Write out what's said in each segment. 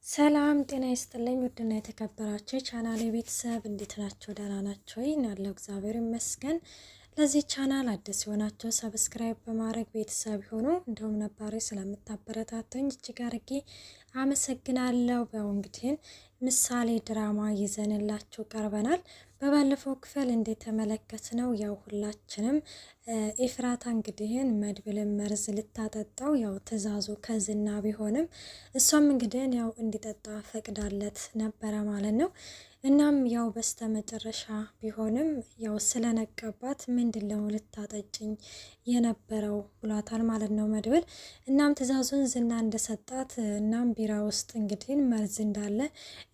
ሰላም ጤና ይስጥልኝ ውድና የተከበራችሁ ቻናሌ ቤተሰብ እንዴት ናችሁ? ደህና ናችሁ? ያለው እግዚአብሔር ይመስገን። ለዚህ ቻናል አዲስ የሆናችሁ ሰብስክራይብ በማድረግ ቤተሰብ ሆኑ። እንደውም ነባሪ ስለምታበረታቱኝ እጅግ አድርጌ አመሰግናለሁ። እንግዲህ ምሳሌ ድራማ ይዘንላችሁ ቀርበናል። በባለፈው ክፍል እንደተመለከትነው ያው ሁላችንም ኤፍራታ እንግዲህን መድብልን መርዝ ልታጠጣው ያው ትዕዛዙ ከዝና ቢሆንም እሷም እንግዲህን ያው እንዲጠጣ ፈቅዳለት ነበረ ማለት ነው። እናም ያው በስተመጨረሻ ቢሆንም ያው ስለነቀባት ምንድነው ልታጠጭኝ የነበረው ብሏታል ማለት ነው መድብል። እናም ትዕዛዙን ዝና እንደሰጣት እናም ቢራ ውስጥ እንግዲህ መርዝ እንዳለ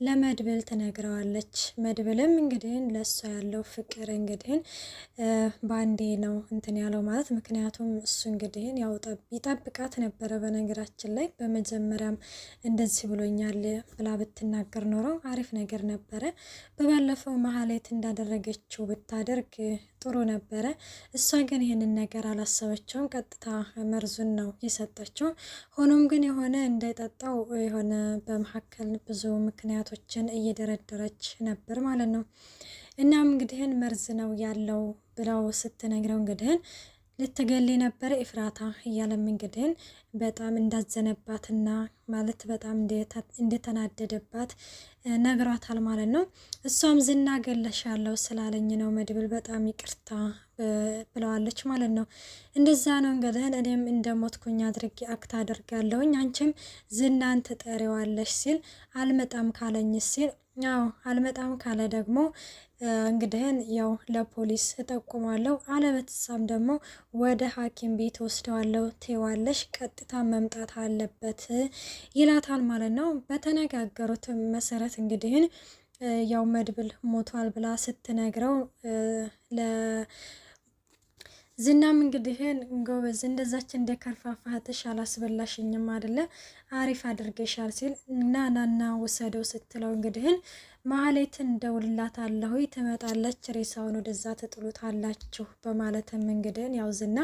ለመድብል ትነግረዋለች። መድብልም እንግዲህ ለሷ ያለው ፍቅር እንግዲህ ባንዴ ነው እንትን ያለው ማለት ምክንያቱም እሱ እንግዲህ ያው ይጠብቃት ነበረ። በነገራችን ላይ በመጀመሪያም እንደዚህ ብሎኛል ብላ ብትናገር ኖሮ አሪፍ ነገር ነበረ። በባለፈው መሀሌት እንዳደረገችው ብታደርግ ጥሩ ነበረ። እሷ ግን ይህንን ነገር አላሰበችውም። ቀጥታ መርዙን ነው የሰጠችው። ሆኖም ግን የሆነ እንዳይጠጣው የሆነ በመካከል ብዙ ምክንያቶችን እየደረደረች ነበር ማለት ነው። እናም እንግዲህን መርዝ ነው ያለው ብለው ስትነግረው እንግዲህን ልትገሊ ነበር ኤፍራታ እያለም እንግዲህን በጣም እንዳዘነባትና ማለት በጣም እንደተናደደባት ነግሯታል ማለት ነው። እሷም ዝና ገለሻለሁ ስላለኝ ነው መድብል በጣም ይቅርታ ብለዋለች ማለት ነው። እንደዛ ነው እንግዲህ እኔም እንደሞትኩኝ አድርጌ አክት አደርጋለሁኝ አንቺም ዝናን ትጠሪዋለሽ ሲል አልመጣም ካለኝ ሲል ያው አልመጣም ካለ ደግሞ እንግዲህን ያው ለፖሊስ እጠቁማለሁ አለበትሳም ደግሞ ወደ ሐኪም ቤት ወስደዋለሁ ትዋለሽ ቀጥታ መምጣት አለበት ይላታል ማለት ነው። በተነጋገሩት መሰረት እንግዲህን ያው መድብል ሞቷል ብላ ስትነግረው ዝናም እንግዲህን ጎበዝ እንደዛች እንደከርፋፋትሽ አላስበላሽኝም አይደለ አሪፍ አድርገሻል ሲል ናናና ወሰደው ስትለው እንግዲህን ማህሌትን ደውልላታለሁ ትመጣለች ሬሳውን ወደዛ ትጥሉታላችሁ በማለትም እንግዲህን ያው ዝና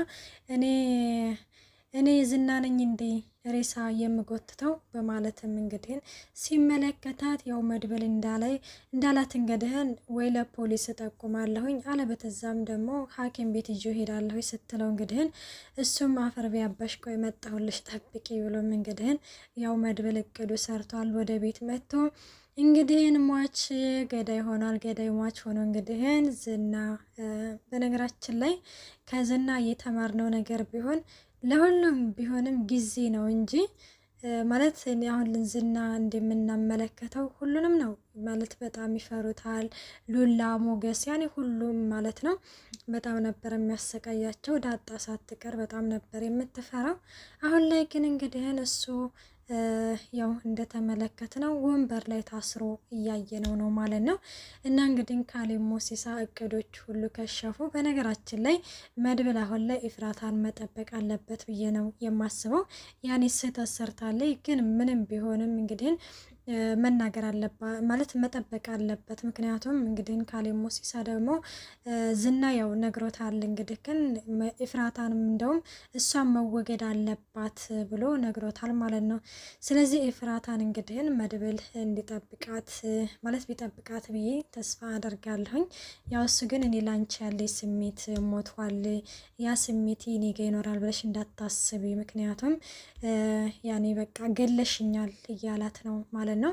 እኔ ዝና ነኝ እንዴ ሬሳ የምጎትተው በማለትም እንግዲህን ሲመለከታት ያው መድብል እንዳላት እንግዲህን ወይ ለፖሊስ እጠቁማለሁኝ አለበተዛም ደግሞ ሐኪም ቤት ይዤ ሄዳለሁ ስትለው እንግዲህን እሱም አፈር ቢያባሽ ቆይ መጣሁልሽ ጠብቂ ብሎም እንግዲህን ያው መድብል እቅዱ ሰርቷል። ወደ ቤት መጥቶ እንግዲህን ሟች ገዳይ ሆኗል። ገዳይ ሟች ሆኖ እንግዲህን ዝና በነገራችን ላይ ከዝና የተማርነው ነገር ቢሆን ለሁሉም ቢሆንም ጊዜ ነው እንጂ ማለት አሁን ዝና እንደምናመለከተው ሁሉንም ነው ማለት በጣም ይፈሩታል። ሉላ ሞገስ ያኔ ሁሉም ማለት ነው በጣም ነበር የሚያሰቃያቸው። ዳጣ ሳትቀር በጣም ነበር የምትፈራው። አሁን ላይ ግን እንግዲህን እሱ ያው እንደተመለከት ነው ወንበር ላይ ታስሮ እያየነው ነው ማለት ነው። እና እንግዲህ ካሌብ ሞሲሳ እቅዶች ሁሉ ከሸፉ። በነገራችን ላይ መድብል አሁን ላይ ኤፍራታን መጠበቅ አለበት ብዬ ነው የማስበው። ያኔ ስህተት ሰርታለች ግን ምንም ቢሆንም እንግዲህ መናገር አለባት ማለት መጠበቅ አለበት። ምክንያቱም እንግዲህ ካሌብ ሞሲሳ ደግሞ ዝና ያው ነግሮታል እንግዲህ ግን ኤፍራታንም እንደውም እሷን መወገድ አለባት ብሎ ነግሮታል ማለት ነው። ስለዚህ ኤፍራታን እንግዲህ መድብል እንዲጠብቃት ማለት ቢጠብቃት ብዬ ተስፋ አደርጋለሁኝ። ያው እሱ ግን እኔ ላንቺ ያለኝ ስሜት ሞቷል፣ ያ ስሜት እኔ ጋ ይኖራል ብለሽ እንዳታስቢ ምክንያቱም ያኔ በቃ ገለሽኛል እያላት ነው ማለት ነው።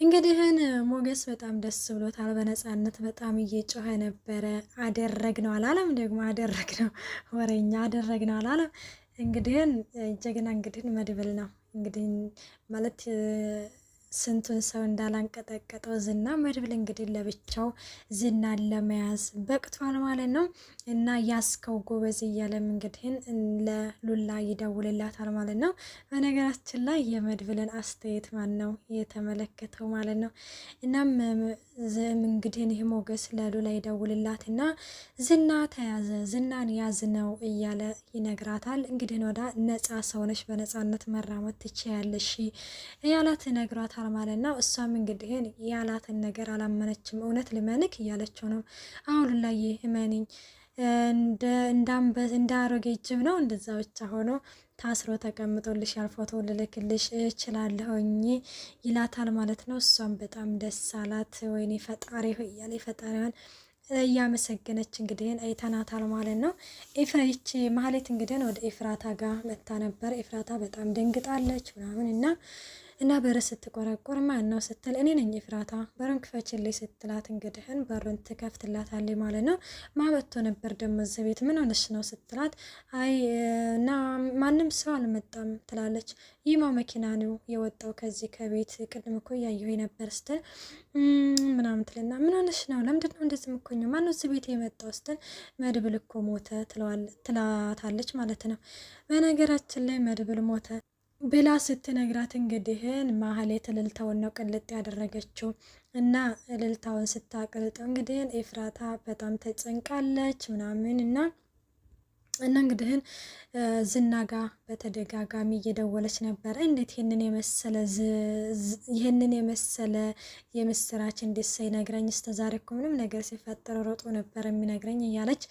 እንግዲህን ሞገስ በጣም ደስ ብሎታል። በነፃነት በጣም እየጮኸ ነበረ። አደረግነው አላለም ደግሞ አደረግነው ወሬኛ አደረግነው አላለም። እንግዲህን ጀግና እንግዲህን መድብል ነው እንግዲህ ማለት ስንቱን ሰው እንዳላንቀጠቀጠው ዝና መድብል እንግዲህ ለብቻው ዝናን ለመያዝ በቅቷል ማለት ነው። እና ያስከው ጎበዝ እያለም እንግዲህ ለሉላ ይደውልላታል ማለት ነው። በነገራችን ላይ የመድብልን አስተያየት ማን ነው የተመለከተው ማለት ነው። እናም እንግዲህ ይህ ሞገስ ለሉላ ይደውልላትና ዝና ተያዘ፣ ዝናን ያዝ ነው እያለ ይነግራታል። እንግዲህ ወዳ ነፃ ሰውነሽ በነፃነት መራመድ ትችያለሽ እያላት ነግሯታል ማለት ነው። እሷም እንግዲህ ያላትን ነገር አላመነችም። እውነት ልመንክ እያለችው ነው። አሁን ላይ እመኒኝ እንደ አሮጌ ጅብ ነው እንደዛ ብቻ ሆኖ ታስሮ ተቀምጦልሻል፣ ፎቶ ልልክልሽ እችላለሁኝ ይላታል ማለት ነው። እሷም በጣም ደስ አላት። ወይኔ ፈጣሪ ሆይ እያለ ፈጣሪዋን እያመሰገነች እንግዲህ አይተናታል ማለት ነው። ኤፍራይች ማህሌት እንግዲህ ወደ ኤፍራታ ጋር መታ ነበር። ኤፍራታ በጣም ደንግጣለች ምናምን እና በር ስትቆረቆር ማን ነው ስትል እኔ ነኝ ኤፍራታ በሩን ክፈችልኝ ስትላት እንግዲህን በሩን ትከፍትላታለች ማለት ነው። ማበቶ ነበር ደግሞ እዚህ ቤት ምን ሆነሽ ነው ስትላት አይ እና ማንም ሰው አልመጣም ትላለች። ይህማ መኪና ነው የወጣው ከዚህ ከቤት ቅድም እኮ እያየሁ ነበር ስትል ምናምን ትልና ምን ሆነሽ ነው ለምንድን ነው እንደዚህ ምኮኝ ማነው እዚህ ቤት የመጣው ስትል መድብል እኮ ሞተ ትላታለች ማለት ነው። በነገራችን ላይ መድብል ሞተ ብላ ስትነግራት እንግዲህን ማህሌት እልልታውን ነው ቅልጥ ያደረገችው እና እልልታውን ስታቅልጠው እንግዲህን ኤፍራታ በጣም ተጨንቃለች ምናምን እና እንግዲህን ዝናጋ በተደጋጋሚ እየደወለች ነበር። እንዴት ይህንን የመሰለ የምስራች እንዴት ሳይነግረኝ እስከ ዛሬ እኮ ምንም ነገር ሲፈጠር ሮጦ ነበር የሚነግረኝ እያለች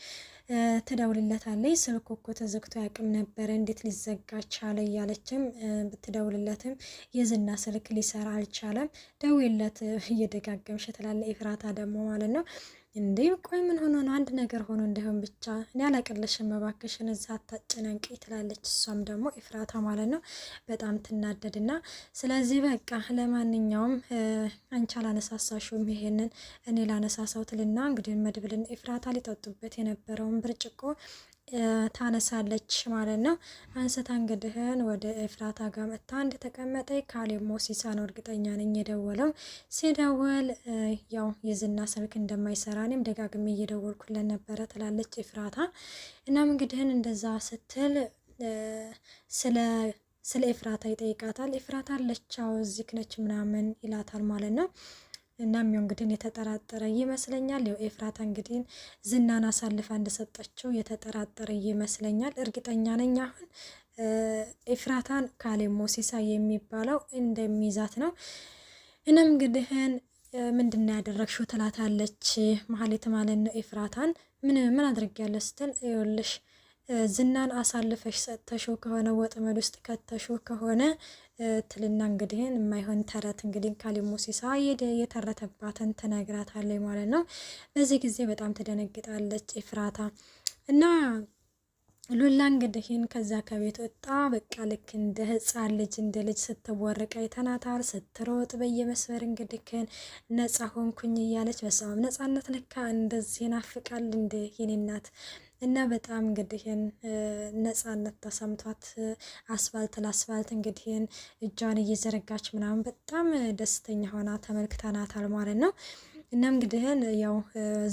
ትደውልለታለች። ስልኩ እኮ ተዘግቶ ያቅም ነበር እንዴት ሊዘጋ ቻለ እያለችም ብትደውልለትም የዝና ስልክ ሊሰራ አልቻለም። ደውለት እየደጋገምሽ ትላለች ኤፍራታ ደግሞ ማለት ነው። እንዴ ቆይ ምን ሆኖ ነው? አንድ ነገር ሆኖ እንደሆን ብቻ እኔ አላቅልሽም እባክሽን እዛ አታጨናንቂ ትላለች። እሷም ደግሞ ኤፍራታ ማለት ነው በጣም ትናደድና ስለዚህ በቃ ለማንኛውም አንቺ አላነሳሳሽውም ይሄንን እኔ ላነሳሳው ትልና እንግዲህ መድብልን ኤፍራታ ሊጠጡበት የነበረውን ብርጭቆ ታነሳለች ማለት ነው። አንስታ እንግዲህን ወደ ኤፍራታ ጋር መታ እንደተቀመጠ ካሌብ ሞሲሳ ነው እርግጠኛ ነኝ የደወለው። ሲደውል ያው የዝና ስልክ እንደማይሰራ እኔም ደጋግሜ እየደወልኩለት ነበረ ትላለች ኤፍራታ። እናም እንግዲህን እንደዛ ስትል ስለ ኤፍራታ ይጠይቃታል። ኤፍራታ አለቻው እዚህ ነች ምናምን ይላታል ማለት ነው። እናም ያው እንግዲህ የተጠራጠረ ይመስለኛል። ያው ኤፍራታ እንግዲህ ዝናን አሳልፋ እንደሰጠችው የተጠራጠረ ይመስለኛል። እርግጠኛ ነኝ አሁን ኤፍራታን ካሌብ ሞሲሳ የሚባለው እንደሚይዛት ነው። እናም እንግዲህን ምንድነው ያደረግሽው ትላታለች ማህሌት ማለት ነው ኤፍራታን። ምን አድርጊያለሁ ስትል ይኸውልሽ ዝናን አሳልፈሽ ሰጥተሽው ከሆነ ወጥመድ ውስጥ ከተሽው ከሆነ ትልና እንግዲህን የማይሆን ተረት እንግዲህ ካሌብ ሞሲሳ የተረተባትን ትነግራታለች ማለት ነው። በዚህ ጊዜ በጣም ትደነግጣለች ኤፍራታ እና ሉላ እንግዲህን ከዛ ከቤት ወጣ። በቃ ልክ እንደ ህፃን ልጅ እንደ ልጅ ስትቦርቅ አይተናታል። ስትሮጥ በየመስመር እንግዲህን ነፃ ሆንኩኝ እያለች በሰማም ነፃነት ለካ እንደዚህ ናፍቃል እንደ የኔ እናት እና በጣም እንግዲህን ነፃነት ተሰምቷት አስፋልት ለአስፋልት እንግዲህን እጇን እየዘረጋች ምናምን በጣም ደስተኛ ሆና ተመልክተናታል ማለት ነው። እናም እንግዲህን ያው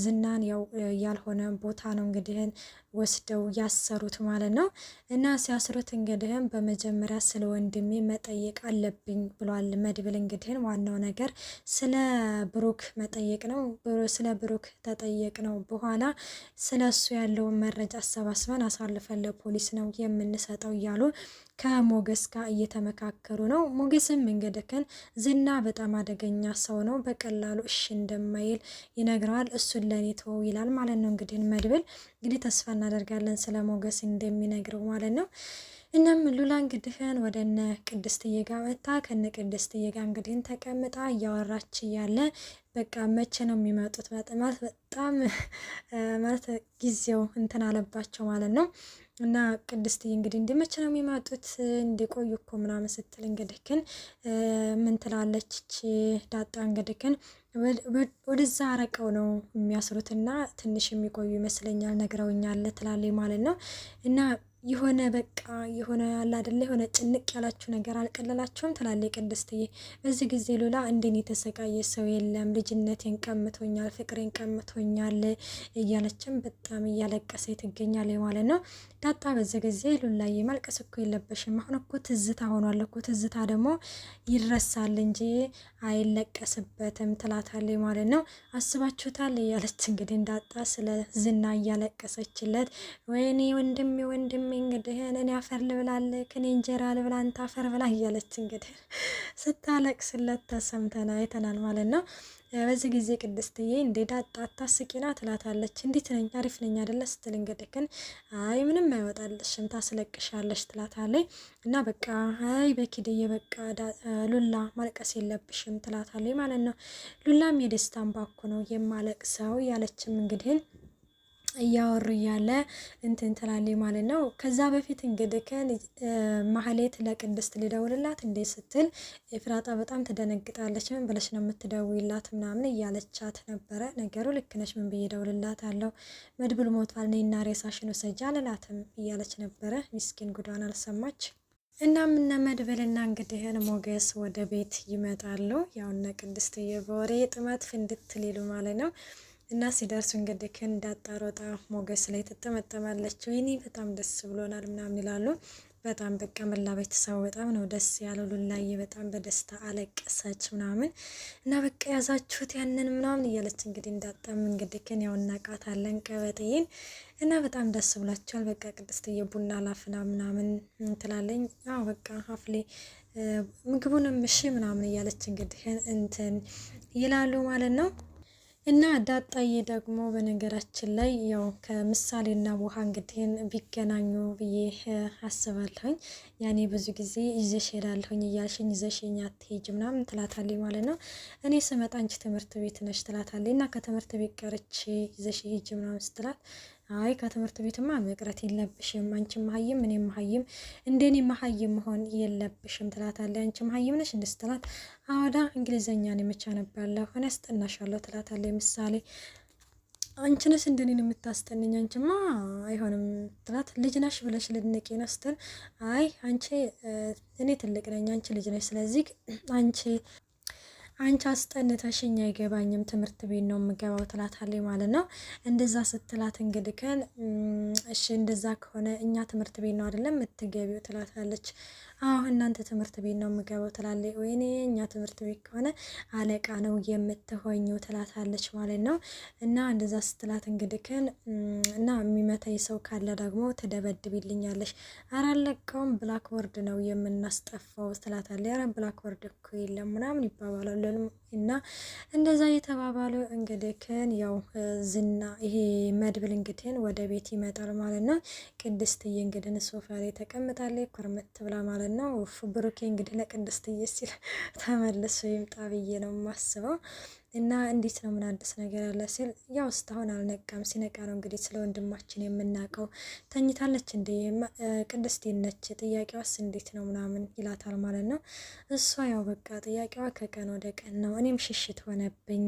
ዝናን ያው ያልሆነ ቦታ ነው እንግዲህን ወስደው ያሰሩት ማለት ነው። እና ሲያስሩት እንግዲህን በመጀመሪያ ስለ ወንድሜ መጠየቅ አለብኝ ብሏል መድብል። እንግዲህን ዋናው ነገር ስለ ብሩክ መጠየቅ ነው። ስለ ብሩክ ተጠየቅ ነው በኋላ ስለ እሱ ያለውን መረጃ አሰባስበን አሳልፈን ለፖሊስ ነው የምንሰጠው እያሉ ከሞገስ ጋር እየተመካከሩ ነው። ሞገስም እንግዲህን ዝና በጣም አደገኛ ሰው ነው በቀላሉ እሺ እንደማይል ይነግረዋል። እሱን ለኔ ተወው ይላል ማለት ነው። እንግዲህ መድብል እንግዲህ ተስፋ እናደርጋለን ስለ ሞገስ እንደሚነግረው ማለት ነው። እናም ሉላ እንግዲህን ወደ እነ ቅድስትዬ ጋር መታ ከነ ቅድስትዬ ጋር እንግዲህን ተቀምጣ እያወራች እያለ በቃ መቼ ነው የሚመጡት በጣም ማለት ጊዜው እንትን አለባቸው ማለት ነው። እና ቅድስትዬ እንግዲህ እንደመቼ ነው የሚመጡት እንዲቆዩ እኮ ምናምን ስትል እንግዲህን ምን ትላለች ዳጣ እንግዲህን ወደዛ አረቀው ነው የሚያስሩትና ትንሽ የሚቆዩ ይመስለኛል ነግረውኛል ትላለች ማለት ነው። እና የሆነ በቃ የሆነ ያለ አይደለ የሆነ ጭንቅ ያላችሁ ነገር አልቀለላችሁም ትላለች ቅድስትዬ። በዚህ ጊዜ ሉላ እንደኔ የተሰቃየ ሰው የለም ልጅነቴን ቀምቶኛል ፍቅሬን ቀምቶኛል እያለችም በጣም እያለቀሰች ትገኛለች ማለት ነው። ዳጣ በዚህ ጊዜ ሉላዬ ማልቀስ እኮ የለበሽም አሁን እኮ ትዝታ ሆኗል እኮ ትዝታ ደግሞ ይረሳል እንጂ አይለቀስበትም ትላታለች ማለት ነው። አስባችሁታል እያለች እንግዲህ ዳጣ ስለ ዝና እያለቀሰችለት ወይኔ ወንድሜ እንግዲህ እኔ አፈር ልብላለህ እኔ እንጀራ ልብላ አንተ አፈር ብላ እያለች እንግዲህ ስታለቅስለት ተሰምተን አይተናል ማለት ነው። በዚህ ጊዜ ቅድስትዬ እንዴ ዳጣ አታስቂና ትላታለች። እንዴት ነኝ አሪፍ ነኝ አይደለ ስትል እንግዲህ ግን አይ ምንም አይወጣልሽም ታስለቅሻለሽ ትላታለች። እና በቃ አይ በኪድዬ በቃ ሉላ ማልቀስ የለብሽም ትላታለች ማለት ነው። ሉላም የደስታን ባኩ ነው የማለቅሰው ያለችም እንግዲህ እያወሩ እያለ እንትን ትላለች ማለት ነው። ከዛ በፊት እንግዲህ ማህሌት ለቅድስት ሊደውልላት እንዴ ስትል ኤፍራታ በጣም ትደነግጣለች። ምን ብለሽ ነው የምትደውይላት ምናምን እያለቻት ነበረ። ነገሩ ልክ ነሽ፣ ምን ብዬ እደውልላታለሁ? መድብል ሞቷል ነይና ሬሳሽን ውሰጂ አልላትም እያለች ነበረ። ሚስኪን ጉዷን አልሰማች። እናም እነ መድብልና እንግዲህ ሞገስ ወደ ቤት ይመጣሉ። ያው እነ ቅድስትዬ በወሬ ጥማት ፍንድት ሊሉ ማለት ነው። እና ሲደርሱ እንግዲህ እንዳጣሮጣ ሞገስ ላይ ትጠመጠማለች። ወይኔ በጣም ደስ ብሎናል ምናምን ይላሉ። በጣም በቃ መላ ቤተሰቡ በጣም ነው ደስ ያለው። ሉላዬ በጣም በደስታ አለቀሰች ምናምን እና በቃ ያዛችሁት ያንን ምናምን እያለች እንግዲህ እንዳጣም እንግዲህ ያው እናቃታለን ቀበጥይን እና በጣም ደስ ብሏቸዋል። በቃ ቅድስትዬ ቡና ላፍላ ምናምን ትላለኝ። አዎ በቃ አፍሌ ምግቡንም እሺ ምናምን እያለች እንግዲህ እንትን ይላሉ ማለት ነው። እና ዳጣዬ ደግሞ በነገራችን ላይ ያው ከምሳሌና ውሃ እንግዲህ ቢገናኙ ብዬ አስባለሁኝ። ያኔ ብዙ ጊዜ ይዘሽ ሄዳለሁኝ እያልሽኝ ይዘሽኝ አትሄጂ ምናምን ትላታለች ማለት ነው። እኔ ስመጣ አንቺ ትምህርት ቤት ነሽ ትላታለች። እና ከትምህርት ቤት ቀርቼ ይዘሽ ሄጂ ምናምን ስትላት አይ ከትምህርት ቤትማ መቅረት የለብሽም አንቺ መሀይም እኔ መሀይም እንደኔ መሀይም መሆን የለብሽም ትላታለች። አንቺ መሀይም ነሽ እንደ ስትላት አወዳ እንግሊዘኛን የመቻ ነባለሁ እኔ አስጠናሻለሁ ትላታለች። ምሳሌ አንቺ ነሽ እንደኔን የምታስጠንኝ አንቺማ አይሆንም ትላት። ልጅ ነሽ ብለሽ ልንቄ ነው ስትል አይ አንቺ እኔ ትልቅ ነኝ አንቺ ልጅ ነሽ ስለዚህ አንቺ አስጠንተሽኝ አይገባኝም ትምህርት ቤት ነው የምገባው ትላታለች ማለት ነው። እንደዛ ስትላት እንግዲህ እሺ እንደዛ ከሆነ እኛ ትምህርት ቤት ነው አይደለም የምትገቢው ትላታለች። አዎ እናንተ ትምህርት ቤት ነው የምገባው ትላለች። ወይኔ እኛ ትምህርት ቤት ከሆነ አለቃ ነው የምትሆኘው ትላታለች ማለት ነው። እና እንደዛ ስትላት እንግዲህ እና የሚመታኝ ሰው ካለ ደግሞ ትደበድብልኛለች። ኧረ አለቀውም ብላክቦርድ ነው የምናስጠፋው ትላታለች። ኧረ ብላክቦርድ እኮ የለም ምናምን ይባባላሉ። እና እንደዛ የተባባሉ እንግዲህ ያው ዝና ይሄ መድብል እንግዲህ ወደ ቤት ይመጣል ማለት ነው። ቅድስትዬ እንግዲህ ሶፋ ላይ ተቀምጣለች ኮርመት ብላ ማለት ነው። ብሩኬ እንግዲህ ለቅድስትዬ ሲል ተመልሶ ይምጣ ብዬ ነው የማስበው። እና እንዴት ነው ምን አዲስ ነገር አለ ሲል ያው እስካሁን አልነቃም። ሲነቃ ነው እንግዲህ ስለ ወንድማችን የምናውቀው። ተኝታለች እንዴ ቅድስት ነች ጥያቄዋስ እንዴት ነው ምናምን ይላታል ማለት ነው። እሷ ያው በቃ ጥያቄዋ ከቀን ወደ ቀን ነው እኔም ሽሽት ሆነብኝ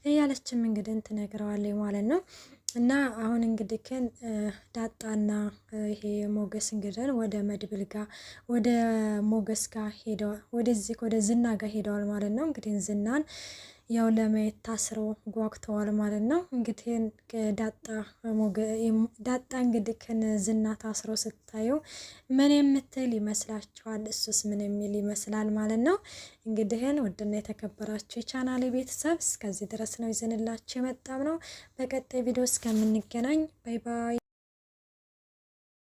እያለችም እንግዲህ ትነግረዋለች ማለት ነው። እና አሁን እንግዲህ ዳጣና ይሄ ሞገስ እንግዲህ ወደ መድብል ጋር ወደ ሞገስ ጋር ሄደዋል። ወደ ዝና ጋር ሄደዋል ማለት ነው። እንግዲህ ዝናን ያው ለማየት ታስሮ ጓጉተዋል ማለት ነው። እንግዲህ ዳጣ እንግዲህ ዝና ታስሮ ስታዩ ምን የምትል ይመስላችኋል? እሱስ ምን የሚል ይመስላል ማለት ነው። እንግዲህ ውድና የተከበራችሁ የቻናሌ ቤተሰብ እስከዚህ ድረስ ነው ይዘንላችሁ የመጣም ነው። በቀጣይ ቪዲዮ እስከምንገናኝ ባይ ባይ።